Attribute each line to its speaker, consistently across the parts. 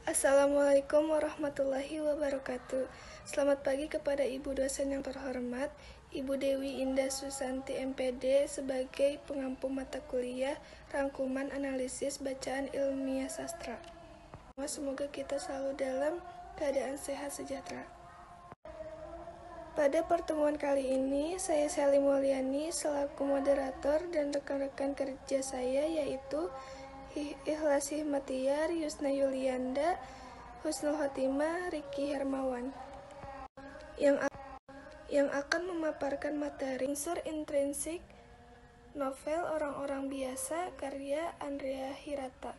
Speaker 1: Assalamualaikum warahmatullahi wabarakatuh. Selamat pagi kepada Ibu dosen yang terhormat, Ibu Dewi Indah Susanti MPD sebagai pengampu mata kuliah rangkuman analisis bacaan ilmiah sastra. Semoga kita selalu dalam keadaan sehat sejahtera. Pada pertemuan kali ini, saya Sally Mulyani selaku moderator dan rekan-rekan kerja saya yaitu Ikhlas Hikmatiar, Yusna Yulianda, Husnul Khotimah, Riki Hermawan yang akan memaparkan materi unsur intrinsik novel Orang-Orang Biasa karya Andrea Hirata.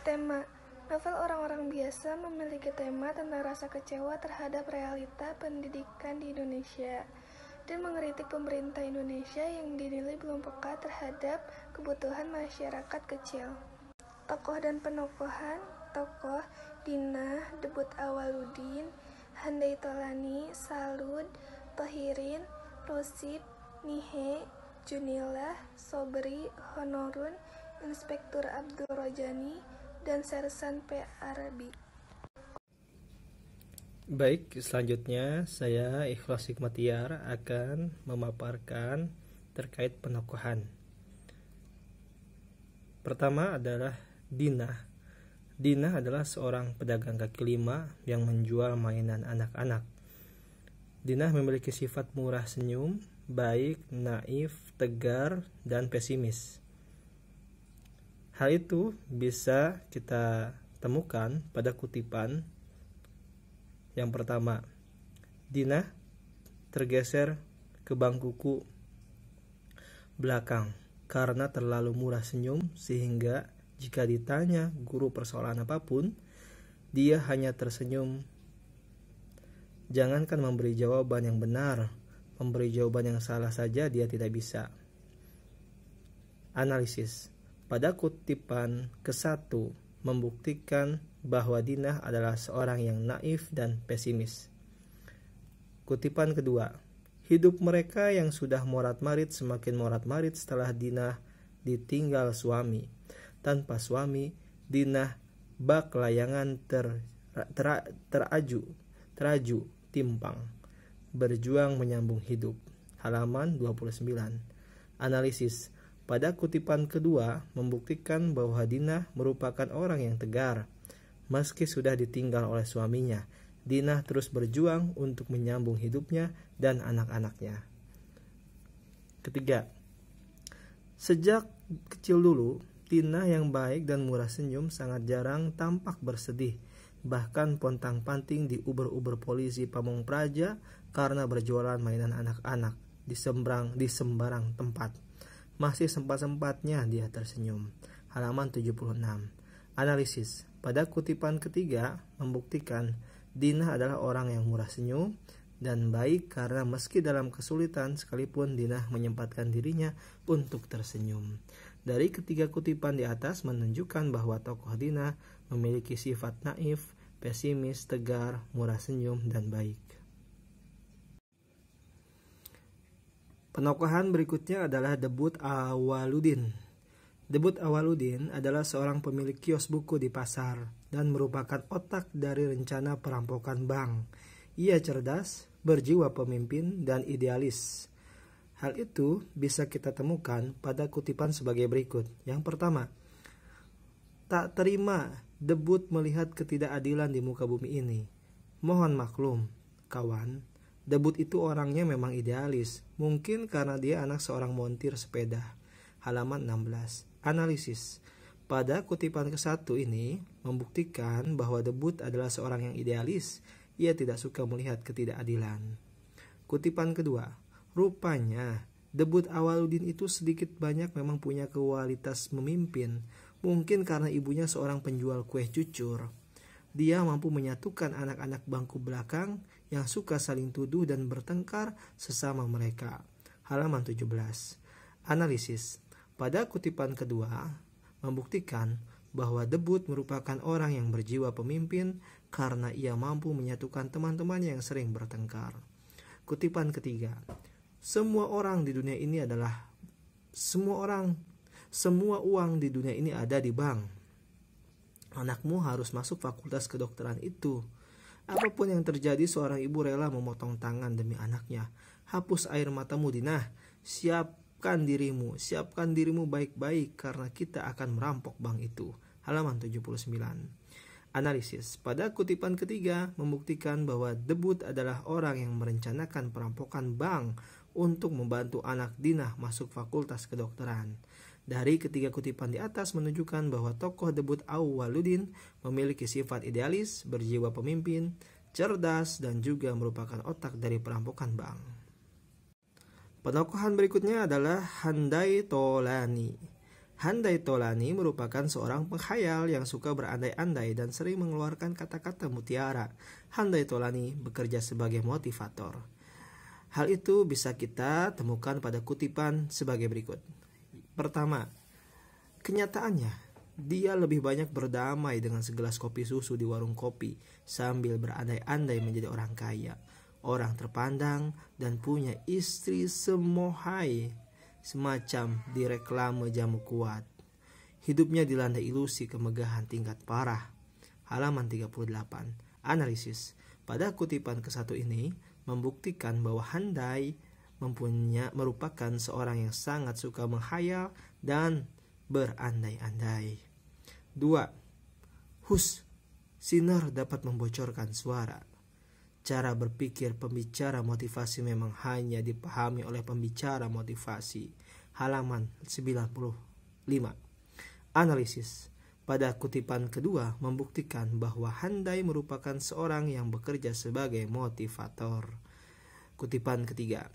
Speaker 1: Tema novel Orang-Orang Biasa memiliki tema tentang rasa kecewa terhadap realita pendidikan di Indonesia dan mengkritik pemerintah Indonesia yang dinilai belum peka terhadap kebutuhan masyarakat kecil. Tokoh dan penokohan: tokoh Dinah, Debut Awaludin, Handai Tolani, Salud, Tohirin, Rusip, Nihe, Junilah, Sobri, Honorun, Inspektur Abdul Rojani, dan Sersan P. Arabi.
Speaker 2: Baik, selanjutnya saya Ikhlas Hikmatiar akan memaparkan terkait penokohan. Pertama adalah Dinah. Dinah adalah seorang pedagang kaki lima yang menjual mainan anak-anak. Dinah memiliki sifat murah senyum, baik, naif, tegar, dan pesimis. Hal itu bisa kita temukan pada kutipan. Yang pertama, Dinah tergeser ke bangkuku belakang karena terlalu murah senyum sehingga jika ditanya guru persoalan apapun, dia hanya tersenyum. Jangankan memberi jawaban yang benar, memberi jawaban yang salah saja dia tidak bisa. Analisis. Pada kutipan ke-1 membuktikan bahwa Dinah adalah seorang yang naif dan pesimis. Kutipan kedua, hidup mereka yang sudah morat-marit semakin morat-marit setelah Dinah ditinggal suami. Tanpa suami, Dinah bak layangan teraju timpang, berjuang menyambung hidup. Halaman 29. Analisis. Pada kutipan kedua membuktikan bahwa Dinah merupakan orang yang tegar. Meski sudah ditinggal oleh suaminya, Dinah terus berjuang untuk menyambung hidupnya dan anak-anaknya. Ketiga, sejak kecil dulu, Dinah yang baik dan murah senyum sangat jarang tampak bersedih. Bahkan pontang-panting di uber-uber polisi Pamong Praja karena berjualan mainan anak-anak di sembarang tempat. Masih sempat-sempatnya dia tersenyum. Halaman 76. Analisis. Pada kutipan ketiga membuktikan Dinah adalah orang yang murah senyum dan baik karena meski dalam kesulitan sekalipun Dinah menyempatkan dirinya untuk tersenyum. Dari ketiga kutipan di atas menunjukkan bahwa tokoh Dinah memiliki sifat naif, pesimis, tegar, murah senyum, dan baik. Penokohan berikutnya adalah Debut Awaludin. Debut Awaludin adalah seorang pemilik kios buku di pasar dan merupakan otak dari rencana perampokan bank. Ia cerdas, berjiwa pemimpin, dan idealis. Hal itu bisa kita temukan pada kutipan sebagai berikut. Yang pertama, tak terima Debut melihat ketidakadilan di muka bumi ini. Mohon maklum, kawan. Debut itu orangnya memang idealis, mungkin karena dia anak seorang montir sepeda. Halaman 16. Analisis. Pada kutipan ke-1 ini membuktikan bahwa Debut adalah seorang yang idealis. Ia tidak suka melihat ketidakadilan. Kutipan kedua, rupanya Debut Awaludin itu sedikit banyak memang punya kualitas memimpin. Mungkin karena ibunya seorang penjual kue cucur. Dia mampu menyatukan anak-anak bangku belakang yang suka saling tuduh dan bertengkar sesama mereka. Halaman 17. Analisis. Pada kutipan kedua membuktikan bahwa Debut merupakan orang yang berjiwa pemimpin karena ia mampu menyatukan teman-temannya yang sering bertengkar. Kutipan ketiga, semua uang di dunia ini ada di bank. Anakmu harus masuk fakultas kedokteran itu. Apapun yang terjadi, seorang ibu rela memotong tangan demi anaknya. Hapus air matamu, Dinah. Siapkan dirimu baik-baik karena kita akan merampok bank itu. Halaman 79. Analisis. Pada kutipan ketiga membuktikan bahwa Debut adalah orang yang merencanakan perampokan bank untuk membantu anak Dinah masuk fakultas kedokteran. Dari ketiga kutipan di atas menunjukkan bahwa tokoh Debut Awwaluddin memiliki sifat idealis, berjiwa pemimpin, cerdas, dan juga merupakan otak dari perampokan bank. Penokohan berikutnya adalah Handai Tolani. Handai Tolani merupakan seorang penghayal yang suka berandai-andai dan sering mengeluarkan kata-kata mutiara. Handai Tolani bekerja sebagai motivator. Hal itu bisa kita temukan pada kutipan sebagai berikut. Pertama, kenyataannya, dia lebih banyak berdamai dengan segelas kopi susu di warung kopi sambil berandai-andai menjadi orang kaya, orang terpandang, dan punya istri semohai, semacam di reklame jamu kuat. Hidupnya dilanda ilusi kemegahan tingkat parah. Halaman 38. Analisis. Pada kutipan ke-1 ini membuktikan bahwa Handai merupakan seorang yang sangat suka menghayal dan berandai-andai. 2. Sinar dapat membocorkan suara. Cara berpikir pembicara motivasi memang hanya dipahami oleh pembicara motivasi. Halaman 95. Analisis. Pada kutipan kedua membuktikan bahwa Handai merupakan seorang yang bekerja sebagai motivator. Kutipan ketiga.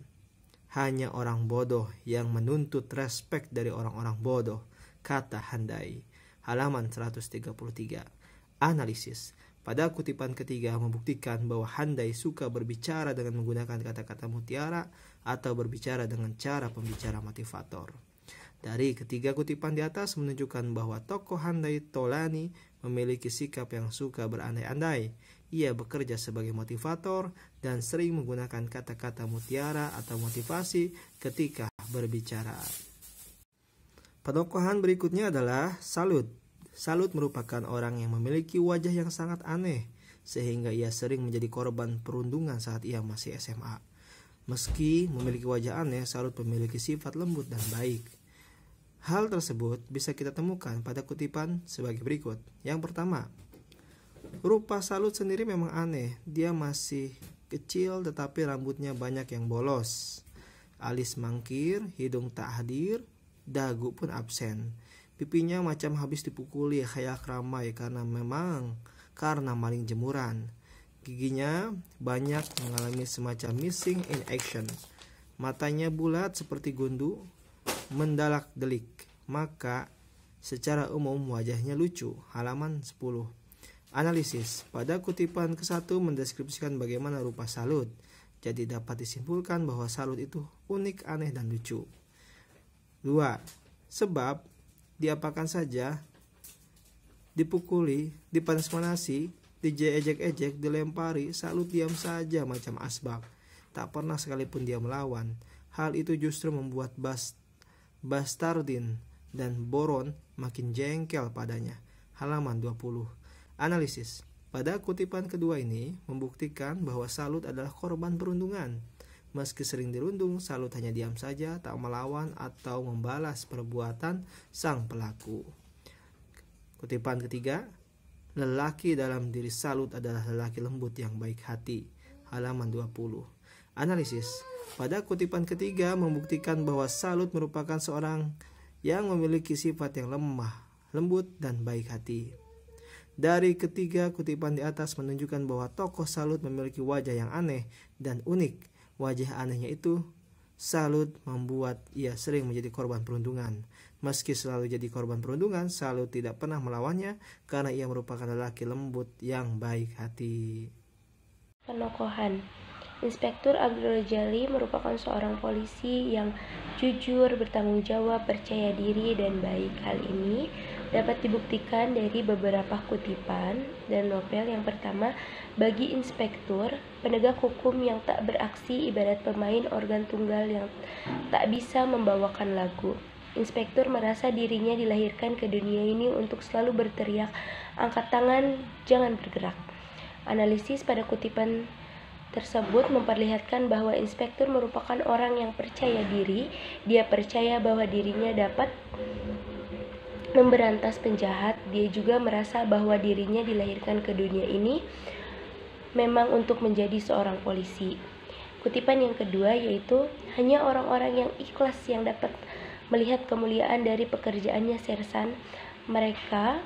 Speaker 2: Hanya orang bodoh yang menuntut respek dari orang-orang bodoh, kata Handai. Halaman 133. Analisis. Pada kutipan ketiga membuktikan bahwa Handai suka berbicara dengan menggunakan kata-kata mutiara atau berbicara dengan cara pembicara motivator. Dari ketiga kutipan di atas menunjukkan bahwa tokoh Handai Tolani memiliki sikap yang suka berandai-andai. Ia bekerja sebagai motivator dan sering menggunakan kata-kata mutiara atau motivasi ketika berbicara. Penokohan berikutnya adalah Salut. Salut merupakan orang yang memiliki wajah yang sangat aneh, sehingga ia sering menjadi korban perundungan saat ia masih SMA. Meski memiliki wajah aneh, Salut memiliki sifat lembut dan baik. Hal tersebut bisa kita temukan pada kutipan sebagai berikut. Yang pertama, rupa Salut sendiri memang aneh. Dia masih kecil tetapi rambutnya banyak yang bolos. Alis mangkir, hidung tak hadir, dagu pun absen. Pipinya macam habis dipukuli kayak ramai karena maling jemuran. Giginya banyak mengalami semacam missing in action. Matanya bulat seperti gundu, mendalak-delik. Maka secara umum wajahnya lucu. Halaman 10. Analisis. Pada kutipan ke-1 mendeskripsikan bagaimana rupa Salut. Jadi dapat disimpulkan bahwa Salut itu unik, aneh, dan lucu. 2. Sebab diapakan saja, dipukuli, dipanas-panasi, diejek-ejek, dilempari, Salut diam saja macam asbak. Tak pernah sekalipun dia melawan. Hal itu justru membuat Bastardin dan Boron makin jengkel padanya. Halaman 20. Analisis. Pada kutipan kedua ini membuktikan bahwa Salut adalah korban perundungan. Meski sering dirundung, Salut hanya diam saja, tak melawan atau membalas perbuatan sang pelaku. Kutipan ketiga, lelaki dalam diri Salut adalah lelaki lembut yang baik hati. Halaman 20. Analisis. Pada kutipan ketiga membuktikan bahwa Salut merupakan seorang yang memiliki sifat yang lemah, lembut, dan baik hati. Dari ketiga kutipan di atas menunjukkan bahwa tokoh Salut memiliki wajah yang aneh dan unik. Wajah anehnya itu, Salut membuat ia sering menjadi korban perundungan. Meski selalu jadi korban perundungan, Salut tidak pernah melawannya karena ia merupakan lelaki lembut yang baik hati.
Speaker 3: Penokohan. Inspektur Abdul Jali merupakan seorang polisi yang jujur, bertanggung jawab, percaya diri, dan baik. Hal ini dapat dibuktikan dari beberapa kutipan dan novel. Yang pertama, bagi inspektur, penegak hukum yang tak beraksi ibarat pemain organ tunggal yang tak bisa membawakan lagu. Inspektur merasa dirinya dilahirkan ke dunia ini untuk selalu berteriak, "Angkat tangan, jangan bergerak." Analisis pada kutipan tersebut memperlihatkan bahwa inspektur merupakan orang yang percaya diri. Dia percaya bahwa dirinya dapat memberantas penjahat. Dia juga merasa bahwa dirinya dilahirkan ke dunia ini memang untuk menjadi seorang polisi. Kutipan yang kedua yaitu, hanya orang-orang yang ikhlas yang dapat melihat kemuliaan dari pekerjaannya sersan. Mereka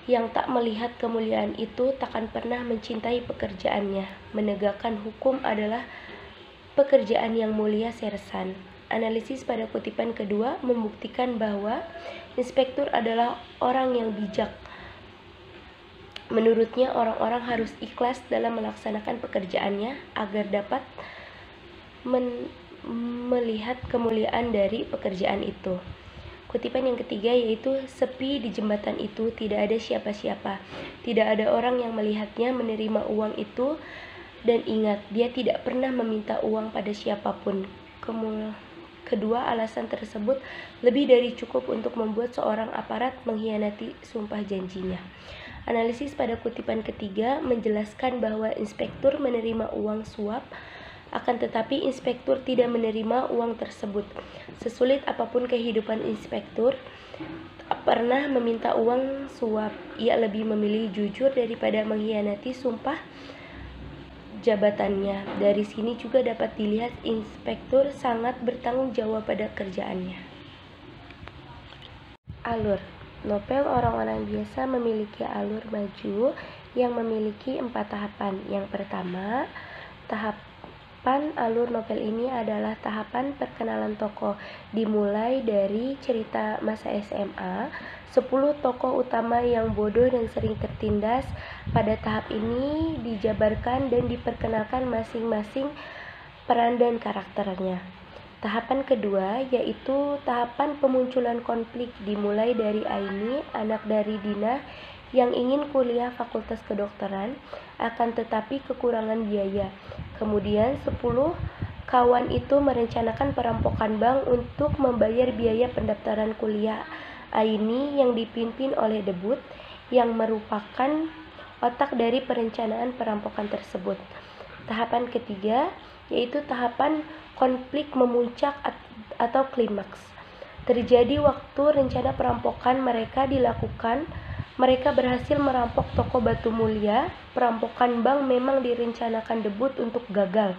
Speaker 3: yang tak melihat kemuliaan itu takkan pernah mencintai pekerjaannya. Menegakkan hukum adalah pekerjaan yang mulia sersan. Analisis pada kutipan kedua membuktikan bahwa inspektur adalah orang yang bijak. Menurutnya, orang-orang harus ikhlas dalam melaksanakan pekerjaannya agar dapat melihat kemuliaan dari pekerjaan itu. Kutipan yang ketiga yaitu, sepi di jembatan itu, tidak ada siapa-siapa. Tidak ada orang yang melihatnya menerima uang itu, dan ingat, dia tidak pernah meminta uang pada siapapun. Kedua alasan tersebut lebih dari cukup untuk membuat seorang aparat mengkhianati sumpah janjinya. Analisis pada kutipan ketiga menjelaskan bahwa inspektur menerima uang suap, akan tetapi inspektur tidak menerima uang tersebut. Sesulit apapun kehidupan inspektur, tak pernah meminta uang suap. Ia lebih memilih jujur daripada mengkhianati sumpah jabatannya. Dari sini juga dapat dilihat inspektur sangat bertanggung jawab pada kerjaannya. Alur. Novel orang-orang biasa memiliki alur maju yang memiliki 4 tahapan. Yang pertama, tahapan alur novel ini adalah tahapan perkenalan tokoh. Dimulai dari cerita masa SMA, 10 tokoh utama yang bodoh dan sering tertindas. Pada tahap ini dijabarkan dan diperkenalkan masing-masing peran dan karakternya. Tahapan kedua yaitu tahapan pemunculan konflik. Dimulai dari Aini, anak dari Dina, yang ingin kuliah fakultas kedokteran, akan tetapi kekurangan biaya. Kemudian 10 kawan itu merencanakan perampokan bank untuk membayar biaya pendaftaran kuliah Aini yang dipimpin oleh Debut, yang merupakan otak dari perencanaan perampokan tersebut. Tahapan ketiga yaitu tahapan konflik memuncak atau klimaks. Terjadi waktu rencana perampokan mereka dilakukan. Mereka berhasil merampok toko Batu Mulia. Perampokan bank memang direncanakan Debut untuk gagal.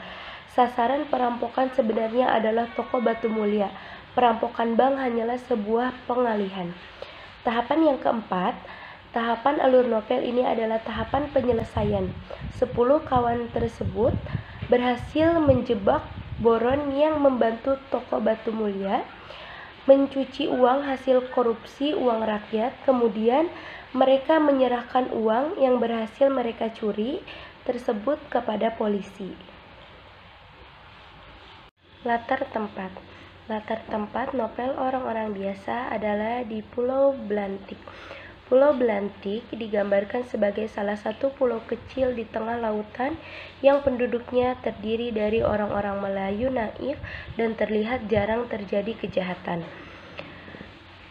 Speaker 3: Sasaran perampokan sebenarnya adalah toko Batu Mulia. Perampokan bank hanyalah sebuah pengalihan. Tahapan yang keempat, tahapan alur novel ini adalah tahapan penyelesaian. 10 kawan tersebut berhasil menjebak Boron yang membantu toko Batu Mulia mencuci uang hasil korupsi uang rakyat. Kemudian mereka menyerahkan uang yang berhasil mereka curi tersebut kepada polisi. Latar tempat novel orang-orang biasa adalah di Pulau Belantik. Pulau Belantik digambarkan sebagai salah satu pulau kecil di tengah lautan yang penduduknya terdiri dari orang-orang Melayu naif dan terlihat jarang terjadi kejahatan.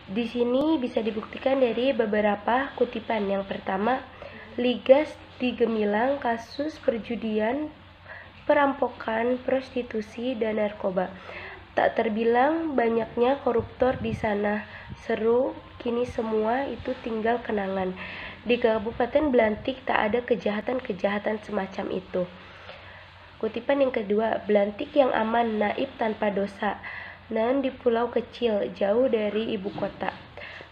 Speaker 3: Di sini bisa dibuktikan dari beberapa kutipan. Yang pertama, Ligas di Gemilang, kasus perjudian, perampokan, prostitusi, dan narkoba. Tak terbilang banyaknya koruptor di sana. Seru, kini semua itu tinggal kenangan. Di Kabupaten Belantik tak ada kejahatan-kejahatan semacam itu. Kutipan yang kedua, Belantik yang aman, naib tanpa dosa. Nan di pulau kecil, jauh dari ibu kota.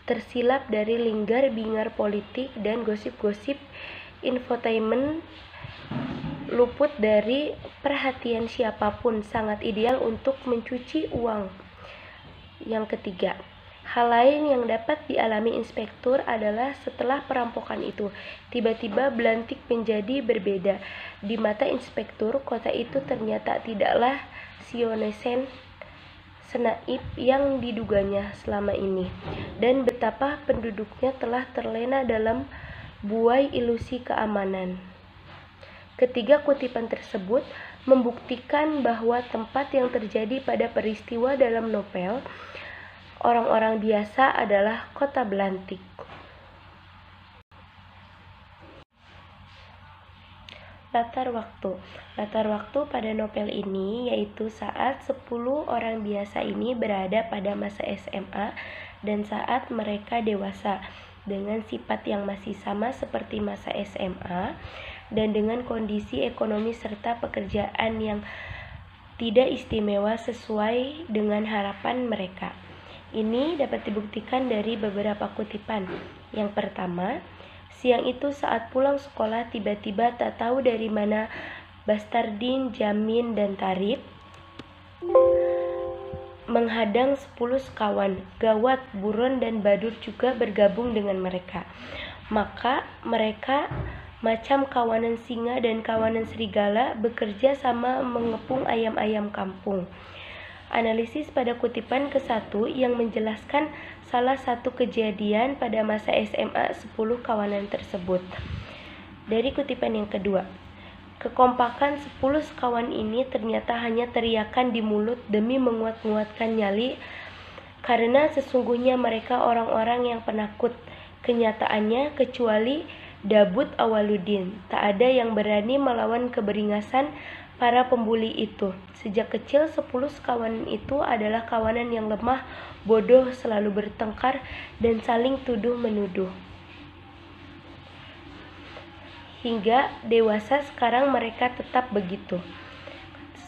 Speaker 3: Tersilap dari linggar-bingar politik dan gosip-gosip infotainment, luput dari perhatian siapapun, sangat ideal untuk mencuci uang. Yang ketiga, hal lain yang dapat dialami inspektur adalah setelah perampokan itu, tiba-tiba Belantik menjadi berbeda. Di mata inspektur, kota itu ternyata tidaklah sionesen senaib yang diduganya selama ini, dan betapa penduduknya telah terlena dalam buai ilusi keamanan. Ketiga kutipan tersebut membuktikan bahwa tempat yang terjadi pada peristiwa dalam novel orang-orang biasa adalah kota belantik. Latar waktu pada novel ini yaitu saat 10 orang biasa ini berada pada masa SMA dan saat mereka dewasa dengan sifat yang masih sama seperti masa SMA dan dengan kondisi ekonomi serta pekerjaan yang tidak istimewa sesuai dengan harapan mereka. Ini dapat dibuktikan dari beberapa kutipan. Yang pertama, siang itu saat pulang sekolah tiba-tiba tak tahu dari mana Bastardin, Jamin, dan Tarif menghadang 10 sekawan. Gawat, Buron dan Badur juga bergabung dengan mereka. Maka mereka macam kawanan singa dan kawanan serigala bekerja sama mengepung ayam-ayam kampung. Analisis pada kutipan ke-1 yang menjelaskan salah satu kejadian pada masa SMA 10 kawanan tersebut. Dari kutipan yang kedua, kekompakan 10 sekawan ini ternyata hanya teriakan di mulut demi menguat-nguatkan nyali karena sesungguhnya mereka orang-orang yang penakut. Kenyataannya kecuali Dabut Awaluddin, tak ada yang berani melawan keberingasan para pembuli itu. Sejak kecil 10 sekawan itu adalah kawanan yang lemah, bodoh, selalu bertengkar, dan saling tuduh-menuduh. Hingga dewasa sekarang mereka tetap begitu.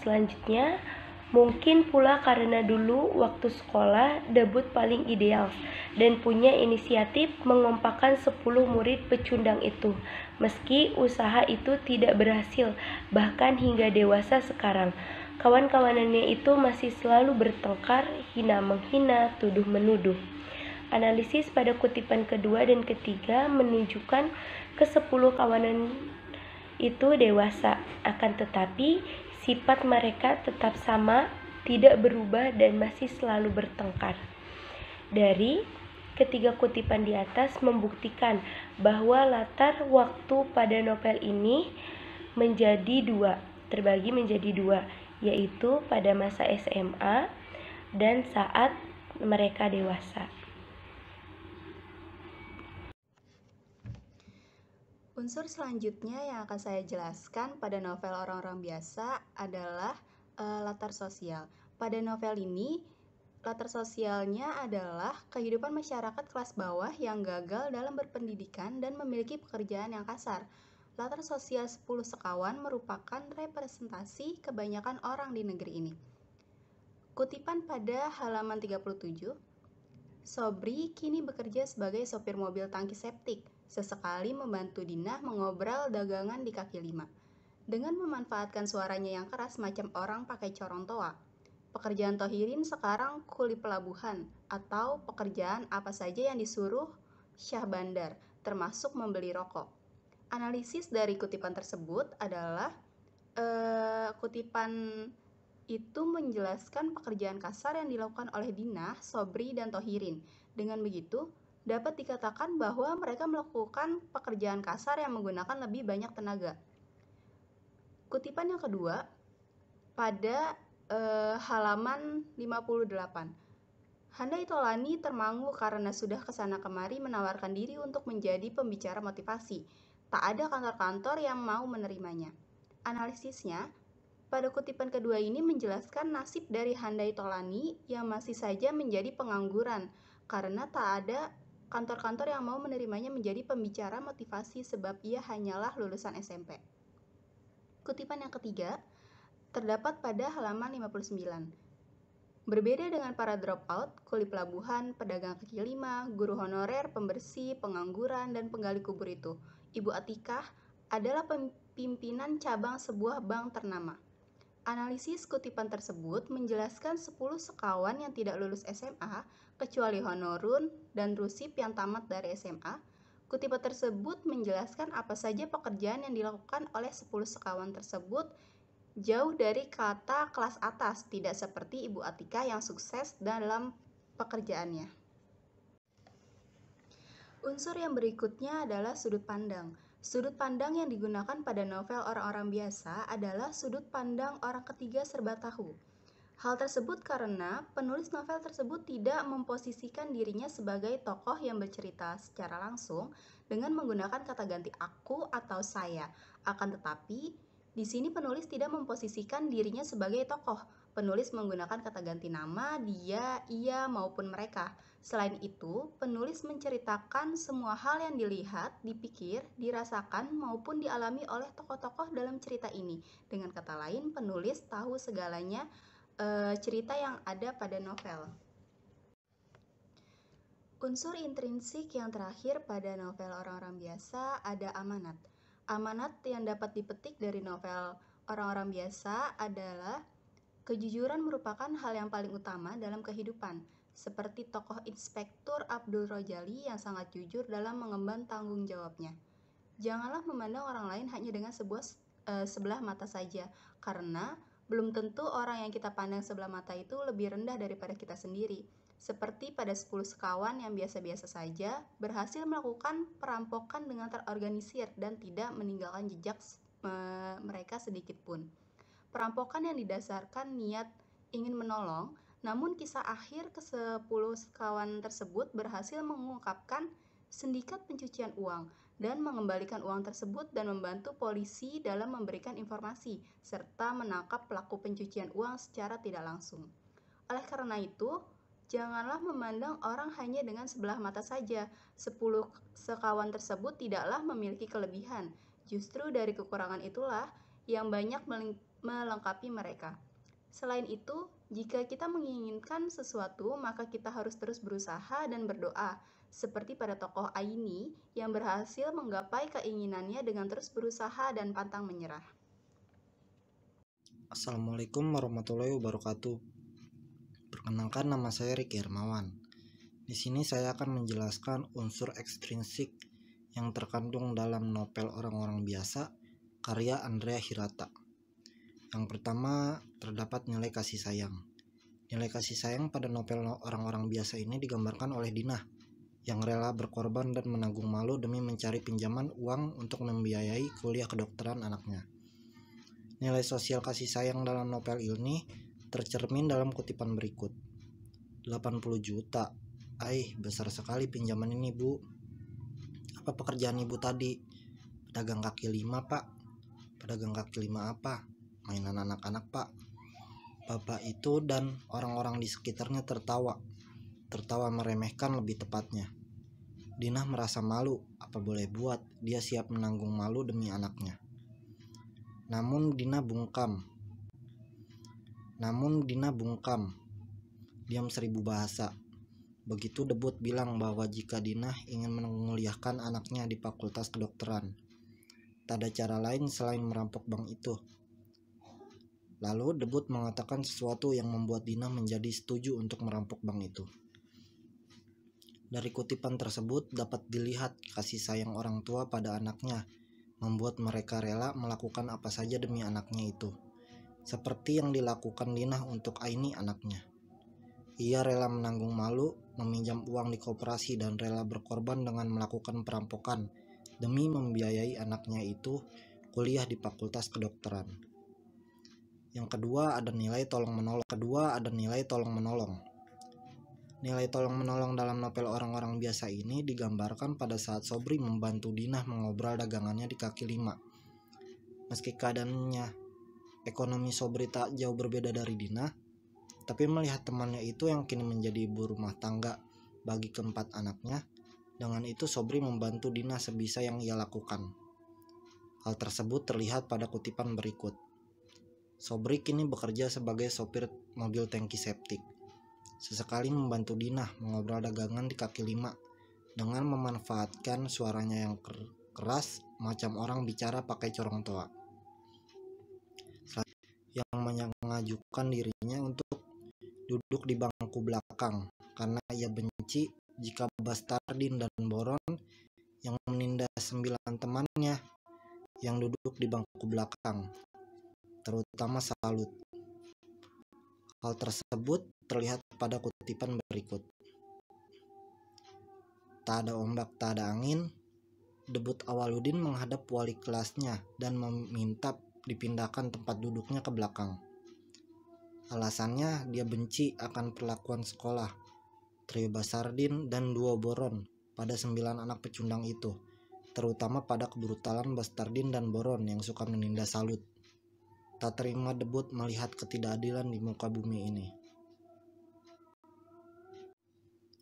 Speaker 3: Selanjutnya, mungkin pula karena dulu waktu sekolah Dabut paling ideal dan punya inisiatif mengompakkan 10 murid pecundang itu. Meski usaha itu tidak berhasil, bahkan hingga dewasa sekarang, kawan-kawanannya itu masih selalu bertengkar, hina-menghina, tuduh-menuduh. Analisis pada kutipan kedua dan ketiga menunjukkan ke-10 kawanan itu dewasa, akan tetapi sifat mereka tetap sama, tidak berubah dan masih selalu bertengkar. Dari ketiga kutipan di atas membuktikan bahwa latar waktu pada novel ini terbagi menjadi dua, yaitu pada masa SMA dan saat mereka dewasa.
Speaker 4: Unsur selanjutnya yang akan saya jelaskan pada novel Orang-Orang Biasa adalah latar sosial. Pada novel ini, latar sosialnya adalah kehidupan masyarakat kelas bawah yang gagal dalam berpendidikan dan memiliki pekerjaan yang kasar. Latar sosial 10 sekawan merupakan representasi kebanyakan orang di negeri ini. Kutipan pada halaman 37, Sobri kini bekerja sebagai sopir mobil tangki septik. Sesekali membantu Dinah mengobrol dagangan di kaki lima. Dengan memanfaatkan suaranya yang keras macam orang pakai corong toa. Pekerjaan Tohirin sekarang kuli pelabuhan atau pekerjaan apa saja yang disuruh Syah Bandar, termasuk membeli rokok. Analisis dari kutipan tersebut adalah kutipan itu menjelaskan pekerjaan kasar yang dilakukan oleh Dinah, Sobri, dan Tohirin. Dengan begitu, dapat dikatakan bahwa mereka melakukan pekerjaan kasar yang menggunakan lebih banyak tenaga. Kutipan yang kedua, pada halaman 58. Handai Tolani termangu karena sudah kesana kemari menawarkan diri untuk menjadi pembicara motivasi. Tak ada kantor-kantor yang mau menerimanya. Analisisnya, pada kutipan kedua ini menjelaskan nasib dari Handai Tolani yang masih saja menjadi pengangguran karena tak ada kantor-kantor yang mau menerimanya menjadi pembicara motivasi sebab ia hanyalah lulusan SMP. Kutipan yang ketiga terdapat pada halaman 59. Berbeda dengan para dropout, kuli pelabuhan, pedagang kaki lima, guru honorer, pembersih, pengangguran, dan penggali kubur itu, Ibu Atikah adalah pimpinan cabang sebuah bank ternama. Analisis kutipan tersebut menjelaskan 10 sekawan yang tidak lulus SMA, kecuali Honorun dan Rusip yang tamat dari SMA. Kutipan tersebut menjelaskan apa saja pekerjaan yang dilakukan oleh 10 sekawan tersebut jauh dari kata kelas atas, tidak seperti Ibu Atika yang sukses dalam pekerjaannya. Unsur yang berikutnya adalah sudut pandang. Sudut pandang yang digunakan pada novel Orang-Orang Biasa adalah sudut pandang orang ketiga serba tahu. Hal tersebut karena penulis novel tersebut tidak memposisikan dirinya sebagai tokoh yang bercerita secara langsung dengan menggunakan kata ganti aku atau saya. Akan tetapi, di sini penulis tidak memposisikan dirinya sebagai tokoh. Penulis menggunakan kata ganti nama, dia, ia, maupun mereka. Selain itu, penulis menceritakan semua hal yang dilihat, dipikir, dirasakan, maupun dialami oleh tokoh-tokoh dalam cerita ini. Dengan kata lain, penulis tahu segalanya cerita yang ada pada novel. Unsur intrinsik yang terakhir pada novel orang-orang biasa ada amanat. Amanat yang dapat dipetik dari novel orang-orang biasa adalah kejujuran merupakan hal yang paling utama dalam kehidupan, seperti tokoh Inspektur Abdul Rojali yang sangat jujur dalam mengemban tanggung jawabnya. Janganlah memandang orang lain hanya dengan sebelah mata saja, karena belum tentu orang yang kita pandang sebelah mata itu lebih rendah daripada kita sendiri. Seperti pada 10 sekawan yang biasa-biasa saja, berhasil melakukan perampokan dengan terorganisir dan tidak meninggalkan jejak mereka sedikit pun. Perampokan yang didasarkan niat ingin menolong, namun kisah akhir ke-10 sekawan tersebut berhasil mengungkapkan sindikat pencucian uang dan mengembalikan uang tersebut dan membantu polisi dalam memberikan informasi serta menangkap pelaku pencucian uang secara tidak langsung. Oleh karena itu, janganlah memandang orang hanya dengan sebelah mata saja. 10 sekawan tersebut tidaklah memiliki kelebihan. Justru dari kekurangan itulah yang banyak melengkapi mereka. Selain itu, jika kita menginginkan sesuatu, maka kita harus terus berusaha dan berdoa, seperti pada tokoh Aini yang berhasil menggapai keinginannya dengan terus berusaha dan pantang menyerah.
Speaker 5: Assalamualaikum warahmatullahi wabarakatuh. Perkenalkan, nama saya Riki Hermawan. Di sini saya akan menjelaskan unsur ekstrinsik yang terkandung dalam novel Orang-orang Biasa karya Andrea Hirata. Yang pertama, terdapat nilai kasih sayang. Nilai kasih sayang pada novel Orang-orang Biasa ini digambarkan oleh Dinah yang rela berkorban dan menanggung malu demi mencari pinjaman uang untuk membiayai kuliah kedokteran anaknya. Nilai sosial kasih sayang dalam novel ini tercermin dalam kutipan berikut. 80 juta. Besar sekali pinjaman ini, Bu. Apa pekerjaan Ibu tadi? Pedagang kaki lima, Pak. Pedagang kaki lima apa? Mainan anak-anak, Pak. Bapak itu dan orang-orang di sekitarnya tertawa meremehkan lebih tepatnya. Dinah merasa malu, apa boleh buat, dia siap menanggung malu demi anaknya. Namun Dina bungkam. Diam 1000 bahasa. Begitu debut bilang bahwa jika Dinah ingin menguliahkan anaknya di Fakultas Kedokteran, tak ada cara lain selain merampok bank itu. Lalu debut mengatakan sesuatu yang membuat Dinah menjadi setuju untuk merampok bank itu. Dari kutipan tersebut dapat dilihat kasih sayang orang tua pada anaknya membuat mereka rela melakukan apa saja demi anaknya itu. Seperti yang dilakukan Dinah untuk Aini anaknya. Ia rela menanggung malu, meminjam uang di koperasi dan rela berkorban dengan melakukan perampokan demi membiayai anaknya itu kuliah di Fakultas Kedokteran. Yang kedua ada nilai tolong menolong. Nilai tolong menolong dalam novel Orang-orang Biasa ini digambarkan pada saat Sobri membantu Dinah mengobral dagangannya di kaki lima. Meski keadaannya ekonomi Sobri tak jauh berbeda dari Dinah, tapi melihat temannya itu yang kini menjadi ibu rumah tangga bagi keempat anaknya, dengan itu Sobri membantu Dinah sebisa yang ia lakukan. Hal tersebut terlihat pada kutipan berikut. Sobri kini bekerja sebagai sopir mobil tangki septik. Sesekali membantu Dinah mengobrol dagangan di kaki lima dengan memanfaatkan suaranya yang keras macam orang bicara pakai corong toa. Yang mengajukan dirinya untuk duduk di bangku belakang karena ia benci jika Bastardin dan Boron yang menindas 9 temannya yang duduk di bangku belakang, terutama Salut. Hal tersebut terlihat pada kutipan berikut. Tak ada ombak, tak ada angin. Debut Awaludin menghadap wali kelasnya dan meminta dipindahkan tempat duduknya ke belakang. Alasannya dia benci akan perlakuan sekolah, trio Basardin dan duo Boron pada 9 anak pecundang itu, terutama pada kebrutalan Bastardin dan Boron yang suka menindas salut. Tak terima debut melihat ketidakadilan di muka bumi ini.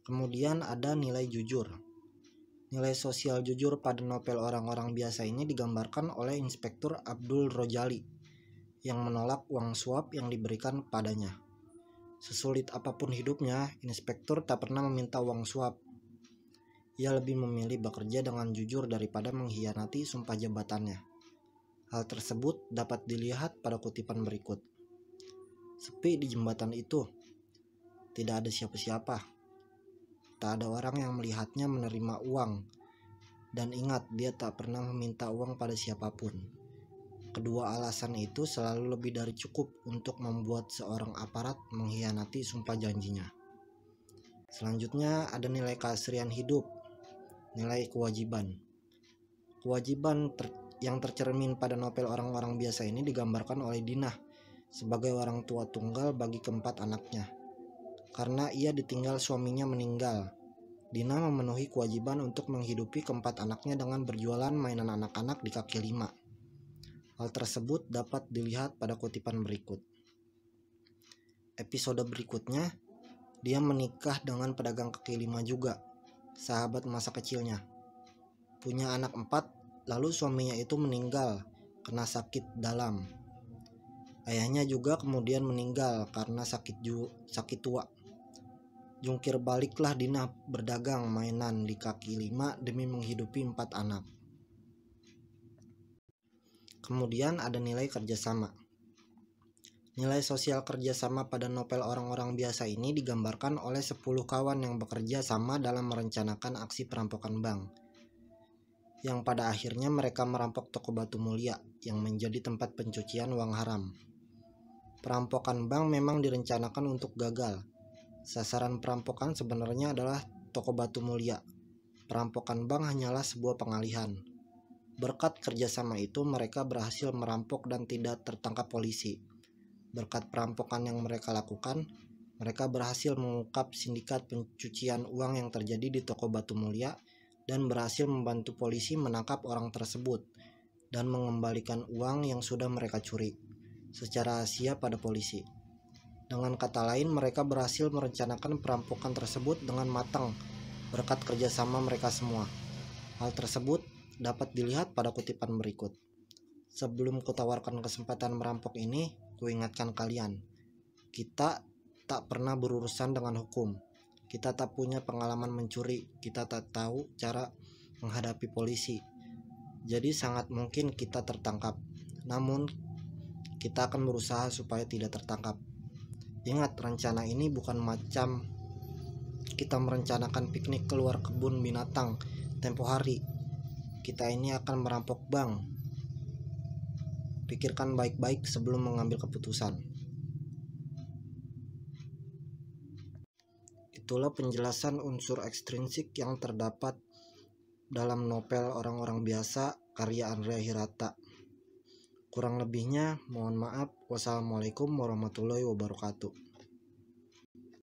Speaker 5: Kemudian ada nilai jujur. Nilai sosial jujur pada novel orang-orang biasa ini digambarkan oleh Inspektur Abdul Rojali yang menolak uang suap yang diberikan padanya. Sesulit apapun hidupnya, Inspektur tak pernah meminta uang suap. Ia lebih memilih bekerja dengan jujur daripada mengkhianati sumpah jabatannya. Hal tersebut dapat dilihat pada kutipan berikut. Sepi di jembatan itu. Tidak ada siapa-siapa. Tak ada orang yang melihatnya menerima uang. Dan ingat, dia tak pernah meminta uang pada siapapun. Kedua alasan itu selalu lebih dari cukup untuk membuat seorang aparat mengkhianati sumpah janjinya. Selanjutnya ada nilai keasrian hidup. Nilai kewajiban. Kewajiban yang tercermin pada novel orang-orang biasa ini digambarkan oleh Dinah sebagai orang tua tunggal bagi keempat anaknya. Karena ia ditinggal suaminya meninggal, Dinah memenuhi kewajiban untuk menghidupi keempat anaknya dengan berjualan mainan anak-anak di kaki lima. Hal tersebut dapat dilihat pada kutipan berikut. Episode berikutnya, dia menikah dengan pedagang kaki lima juga, sahabat masa kecilnya. Punya anak 4, lalu suaminya itu meninggal karena sakit dalam. Ayahnya juga kemudian meninggal karena sakit tua. Jungkir baliklah Dinah berdagang mainan di kaki lima demi menghidupi 4 anak. Kemudian ada nilai kerjasama. Nilai sosial kerjasama pada novel orang-orang biasa ini digambarkan oleh 10 kawan yang bekerja sama dalam merencanakan aksi perampokan bank. Yang pada akhirnya mereka merampok toko Batu Mulia yang menjadi tempat pencucian uang haram. Perampokan bank memang direncanakan untuk gagal. Sasaran perampokan sebenarnya adalah toko Batu Mulia. Perampokan bank hanyalah sebuah pengalihan. Berkat kerjasama itu mereka berhasil merampok dan tidak tertangkap polisi. Berkat perampokan yang mereka lakukan, mereka berhasil mengungkap sindikat pencucian uang yang terjadi di toko Batu Mulia dan berhasil membantu polisi menangkap orang tersebut dan mengembalikan uang yang sudah mereka curi secara rahasia pada polisi. Dengan kata lain, mereka berhasil merencanakan perampokan tersebut dengan matang berkat kerjasama mereka semua. Hal tersebut dapat dilihat pada kutipan berikut. Sebelum kutawarkan kesempatan merampok ini, kuingatkan kalian, kita tak pernah berurusan dengan hukum. Kita tak punya pengalaman mencuri, kita tak tahu cara menghadapi polisi. Jadi sangat mungkin kita tertangkap. Namun, kita akan berusaha supaya tidak tertangkap. Ingat, rencana ini bukan macam kita merencanakan piknik keluar kebun binatang tempo hari. Kita ini akan merampok bank. Pikirkan baik-baik sebelum mengambil keputusan. Itulah penjelasan unsur ekstrinsik yang terdapat dalam novel orang-orang biasa karya Andrea Hirata. Kurang lebihnya mohon maaf. Wassalamualaikum warahmatullahi wabarakatuh.